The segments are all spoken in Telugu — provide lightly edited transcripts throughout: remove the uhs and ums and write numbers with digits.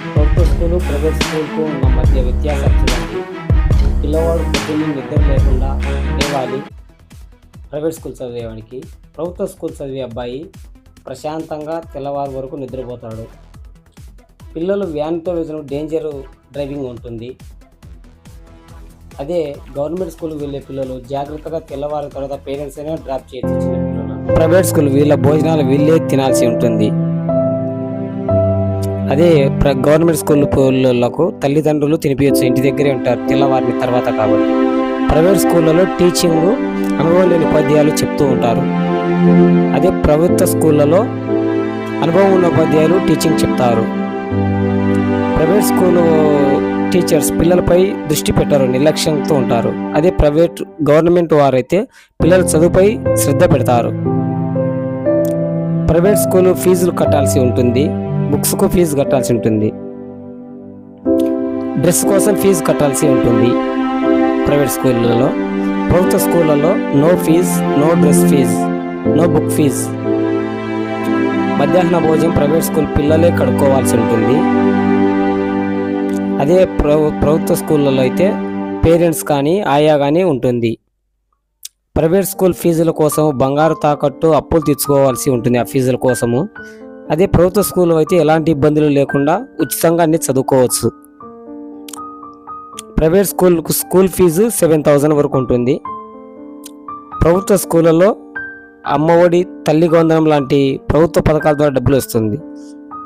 ప్రభుత్వ స్కూలు ప్రైవేట్ స్కూల్కు ఉన్న మధ్య వ్యత్యాసం చూడండి. పిల్లవాడు పొద్దున్నే నిద్ర లేకుండా లేవాలి ప్రైవేట్ స్కూల్ చదివేవాడికి. ప్రభుత్వ స్కూల్ చదివే అబ్బాయి ప్రశాంతంగా తెల్లవారు వరకు నిద్రపోతాడు. పిల్లలు వ్యాన్తో వెళ్ళిన డేంజర్ డ్రైవింగ్ ఉంటుంది. అదే గవర్నమెంట్ స్కూల్కి వెళ్ళే పిల్లలు జాగ్రత్తగా తెల్లవారు తర్వాత పేరెంట్స్ అయినా డ్రాప్ చేయొచ్చు చిన్న పిల్లలు. ప్రైవేట్ స్కూల్ వీళ్ళ భోజనాలు వీళ్ళే తినాల్సి ఉంటుంది. అదే గవర్నమెంట్ స్కూల్ పిల్లలకు తల్లిదండ్రులు తినిపించచ్చు, ఇంటి దగ్గరే ఉంటారు తెల్లవారిన తర్వాత కాబట్టి. ప్రైవేట్ స్కూళ్ళలో టీచింగ్ అనుభవం లేని ఉపాధ్యాయులు చెప్తూ ఉంటారు. అదే ప్రభుత్వ స్కూళ్ళలో అనుభవం ఉన్న ఉపాధ్యాయులు టీచింగ్ చెప్తారు. ప్రైవేట్ స్కూలు టీచర్స్ పిల్లలపై దృష్టి పెట్టారు, నిర్లక్ష్యంతో ఉంటారు. అదే గవర్నమెంట్ వారైతే పిల్లల చదువుపై శ్రద్ధ పెడతారు. ప్రైవేట్ స్కూలు ఫీజులు కట్టాల్సి ఉంటుంది, బుక్స్కు ఫీజు కట్టాల్సి ఉంటుంది, డ్రెస్ కోసం ఫీజు కట్టాల్సి ఉంటుంది. ప్రైవేట్ స్కూళ్ళలో ప్రభుత్వ స్కూళ్ళలో no fees, no dress fees, no book fees. మధ్యాహ్న భోజనం ప్రైవేట్ స్కూల్ పిల్లలే కడుక్కోవాల్సి ఉంటుంది. అదే ప్రభుత్వ స్కూళ్ళలో అయితే పేరెంట్స్ కానీ ఆయా కానీ ఉంటుంది. ప్రైవేట్ స్కూల్ ఫీజుల కోసం బంగారు తాకట్టు అప్పులు తీర్చుకోవాల్సి ఉంటుంది ఆ ఫీజుల కోసము. అదే ప్రభుత్వ స్కూల్లో అయితే ఎలాంటి ఇబ్బందులు లేకుండా ఉచితంగా అన్ని చదువుకోవచ్చు. ప్రైవేట్ స్కూల్ ఫీజు 7,000 వరకు ఉంటుంది. ప్రభుత్వ స్కూళ్ళలో అమ్మఒడి, తల్లి వందనం లాంటి ప్రభుత్వ పథకాల ద్వారా డబ్బులు వస్తుంది.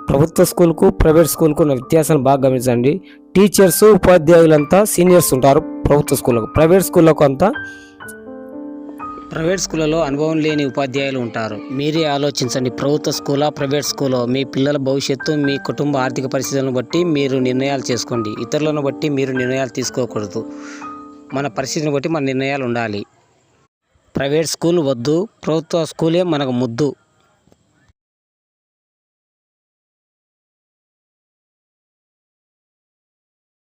ప్రభుత్వ స్కూల్కు ప్రైవేట్ స్కూల్కు ఉన్న వ్యత్యాసాన్ని బాగా గమనించండి. టీచర్స్ ఉపాధ్యాయులంతా సీనియర్స్ ఉంటారు ప్రభుత్వ స్కూళ్ళకు. ప్రైవేట్ స్కూళ్ళలో అనుభవం లేని ఉపాధ్యాయులు ఉంటారు. మీరే ఆలోచించండి, ప్రభుత్వ స్కూలా ప్రైవేట్ స్కూలో? మీ పిల్లల భవిష్యత్తు మీ కుటుంబ ఆర్థిక పరిస్థితులను బట్టి మీరు నిర్ణయాలు చేసుకోండి. ఇతరులను బట్టి మీరు నిర్ణయాలు తీసుకోకూడదు. మన పరిస్థితిని బట్టి మన నిర్ణయాలు ఉండాలి. ప్రైవేట్ స్కూల్ వద్దు, ప్రభుత్వ స్కూలే మనకు ముద్దు.